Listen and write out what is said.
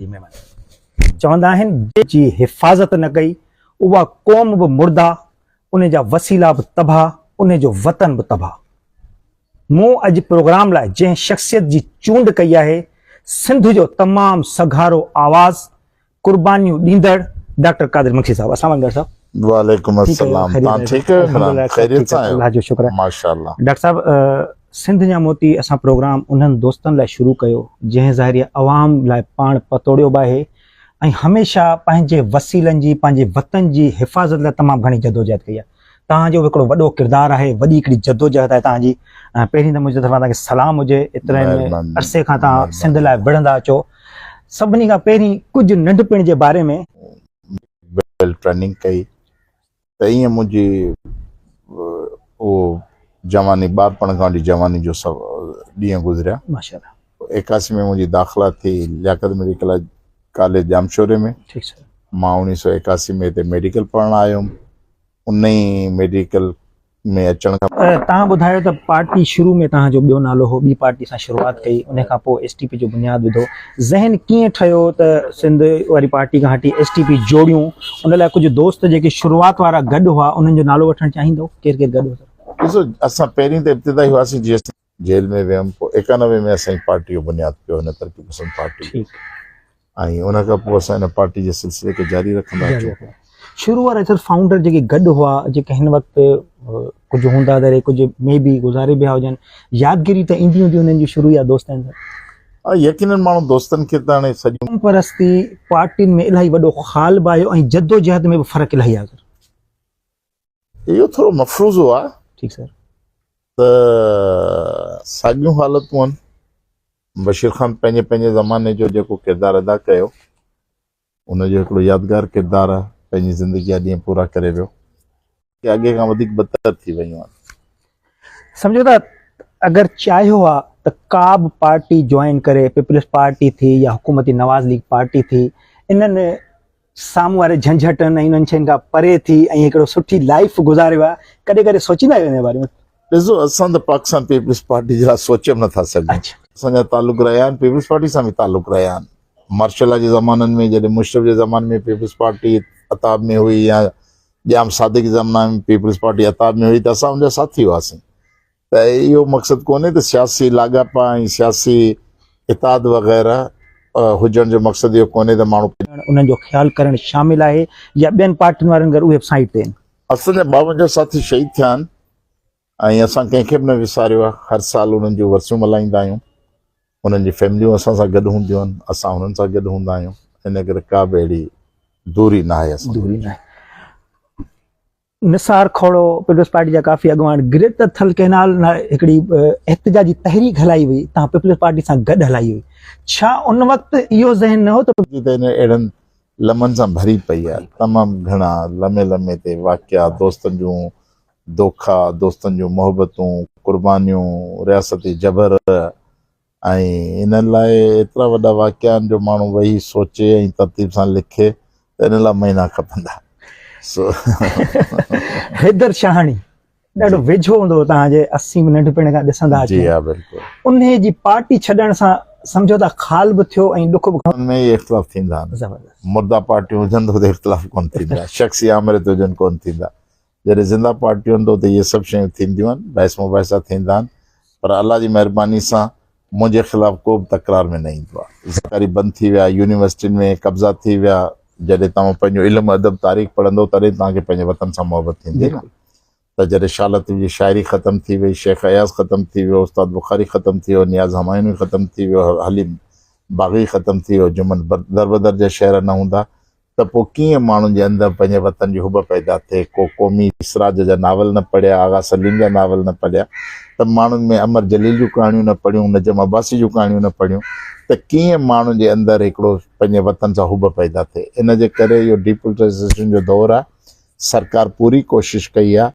चवंदा आहिनि जी हिफ़ाज़त न कई उहा क़ौम बि मुर्दा, उन जा वसीला बि तबाह, उन जो वतन बि तबाह। मूं अॼु प्रोग्राम लाइ जंहिं शख़्सियत जी चूंड कई आहे, सिंध जो तमामु सघारो आवाज़, कुर्बानियूं ॾींदड़ डॉक्टर कादिर मक्सी साहब। अस्सलाम वालेकुम डॉक्टर साहब। वालेकुम अस्सलाम। ठीक है, खैरियत से अल्लाह जो शुक्र है माशाअल्लाह। डॉक्टर साहब, सिंध जा मोती असां प्रोग्राम उन्हनि दोस्तनि लाइ शुरू कयो जंहिं ज़ाहिर अवाम लाइ पाण पतोड़ियो बि आहे ऐं हमेशह पंहिंजे वसीलनि जी, पंहिंजे वतन जी हिफ़ाज़त लाइ तमामु घणी जदोजहद कई आहे। तव्हांजो हिकिड़ो वॾो किरदारु आहे, वॾी हिकिड़ी जदोजहद आहे तव्हांजी। पहिरीं त मुंहिंजी तरफ़ां तव्हांखे सलाम हुजे, एतिरे अरसे खां तव्हां सिंध लाइ विढ़ंदा अचो। सभिनी खां पहिरीं कुझु नंढपिण जे बारे में ट्रेनिंग कई त ईअं मुंहिंजी उहो जवानी ॿारपण खां वठी जवानी जो सभु ॾींहं गुज़रिया। माशाअल्लाह। 81 में मुंहिंजी दाख़िला थी लियाकत मेडिकल कॉलेज जामशोरे में। ठीकु सर। मां 1981 में हिते मेडिकल पढ़णु आयुमि। उन ई मेडिकल में अचण खां तव्हां ॿुधायो त पार्टी शुरू में तव्हांजो ॿियो नालो हो, ॿी पार्टी सां शुरूआति कई, उन खां पोइ STP जो बुनियादु विधो। ज़हन कीअं ठहियो त सिंध वारी पार्टी खां हटी STP जोड़ियूं? उन लाइ कुझु दोस्त जेके शुरूआति वारा गॾु हुआ उन्हनि जो नालो वठणु चाहींदो? केरु केरु गॾु हो? ॾिसो, असां पहिरीं त इब्तिदाई हुआसीं जीअं जेल में वियमि, पोइ 91 में असांजी पार्टी जो बुनियादु कयो, हिन तरक़ी पसंद पार्टी। ऐं उन खां पोइ असां हिन पार्टी जे सिलसिले खे जारी रखंदा अचूं। शुरू वारा सर फाउंडर जेके गॾु हुआ, जेके हिन वक़्तु कुझु हूंदा दरे, कुझु में बि गुज़ारे विया हुजनि, यादगिरी त ईंदी हूंदी उन्हनि जी शुरू या दोस्तनि सां? यकीनन माण्हू दोस्तनि खे त हाणे सॼो परस्ती पार्टियुनि में इलाही वॾो ख़ालबु आयो ऐं जद्दोजहद में बि फ़र्क़ु इलाही आहे। इहो थोरो मफ़रूज़ो आहे। ठीकु सर। त साॻियूं हालतूं आहिनि। बशीर ख़ान पंहिंजे पंहिंजे ज़माने जो जेको किरदारु अदा कयो, उनजो हिकिड़ो यादगार किरदारु आहे, पंहिंजी ज़िंदगी जा ॾींहं पूरा करे वियो, कि अॻे खां वधीक बदतर थी वियूं आहिनि। सम्झो था अगरि चाहियो आहे त का बि पार्टी जॉइन करे, पीपल्स पार्टी थी या हुकूमती नवाज़ लीग पार्टी थी, इन्हनि साम्हूं वारे झंझटनि ऐं इन्हनि शयुनि खां परे थी ऐं हिकिड़ो सुठी लाइफ गुज़ारियो आहे, कॾहिं कॾहिं सोचींदा आहियो हिन बारे में? ॾिसो, असां त पाकिस्तान पीपल्स पार्टी जे लाइ सोचे बि नथा सघूं। असांजा तालुक रहिया आहिनि, पीपल्स पार्टी सां बि तालुक रहिया आहिनि। मार्शल जे ज़माननि में, जॾहिं मुशरफ जे ज़माने में पीपल्स पार्टी अताब में हुई, या ॼाम सादिक ज़माने में पीपल्स पार्टी अताब में हुई, त असां उनजा साथी हुआसीं। त इहो मक़सदु कोन्हे त सियासी लाॻापा ऐं सियासी इताद वग़ैरह हुजण जो मक़सदु इहो कोन्हे त माण्हू उन्हनि जो ख़्यालु करणु शामिल आहे या ॿियनि पार्टियुनि वारनि गॾु उहे साइड ते आहिनि? असांजा 52 साथी शहीद थिया आहिनि ऐं असां कंहिंखे बि न विसारियो आहे। हर साल उन्हनि जूं वरसियूं मल्हाईंदा आहियूं। उन्हनि जी फैमिलियूं असां सां गॾु हूंदियूं आहिनि, असां उन्हनि सां गॾु हूंदा आहियूं। इन करे का बि अहिड़ी दूरी न आहे। दूरी न आहे। निसार खोड़ो पीपल्स पार्टी जा काफ़ी अॻुवान ग्रेट थल कैनाल हिकिड़ी एहतजाजी तहरीक हलाई हुई, तव्हां पीपल्स पार्टी सां गॾु हलाई हुई। छा उन वक़्तु इहो ज़हन न हो त अहिड़नि लम्हनि सां भरी पई आहे? तमामु घणा लम्हे लम्हे ते वाक़िया, दोस्तनि जूं दोखा, दोस्तनि जूं मोहबतूं, कुर्बानियूं, रियासती जबर, ऐं इन लाइ एतिरा वॾा वाक़िया आहिनि जो माण्हू वेही सोचे ऐं तरतीब सां लिखे त इन लाइ महीना खपंदा। हैदर शाहानी ॾाढो वेझो हूंदो तव्हांजे, 80 में नंढपिण खां ॾिसंदा अचो। जी हा, बिल्कुलु। उन जी पार्टी छॾण सां सम्झो था ख़ाल बि थियो ऐं ॾुख बि में ई इख़्तिलाफ़ थींदा आहिनि। मुर्दा पार्टियूं हुजनि त इख़्तिलाफ़ कोन थींदा, शख़्सी आमरियत हुजनि कोन थींदा। जॾहिं ज़िंदा पार्टियूं आहिनि त उते इहे सभु शयूं थींदियूं आहिनि, बहस मुबाहिसा थींदा आहिनि, पर अल्लाह जी महिरबानी सां मुंहिंजे ख़िलाफ़ु को बि तकरार में न ईंदो आहे। सरकारी बंदि थी विया, यूनिवर्सिटियुनि में कब्ज़ा थी विया। जॾहिं तव्हां पंहिंजो इल्मु अदब तारीख़ पढ़ंदो तॾहिं तव्हांखे पंहिंजे वतन सां मोहबत थींदी न। त जॾहिं शालत जी शाइरी ख़तमु थी वई, शेख अयाज़ ख़तमु थी वियो, उस्ताद बुखारी ख़तमु थी वियो, नियाज़ हमायूनी ख़तमु थी वियो, हलीम बाग़ी ख़तमु थी वियो, जुमन दरबदर जा शहर न हूंदा त पोइ कीअं माण्हुनि जे अंदरि पंहिंजे वतन जी हुब पैदा थिए? को क़ौमी इसराज जा नावल न पढ़िया, आगा सलीम जा नावल न पढ़िया, त माण्हुनि में अमर जलील जूं कहाणियूं न पढ़ियूं, नजम अब्बासी जूं कहाणियूं न पढ़ियूं, त कीअं माण्हुनि जे अंदरि हिकिड़ो पंहिंजे वतन सां हुब पैदा थिए? इन जे करे इहो डिपोलिटाइज़ेशन जो दौरु आहे। सरकार पूरी कोशिशि कई आहे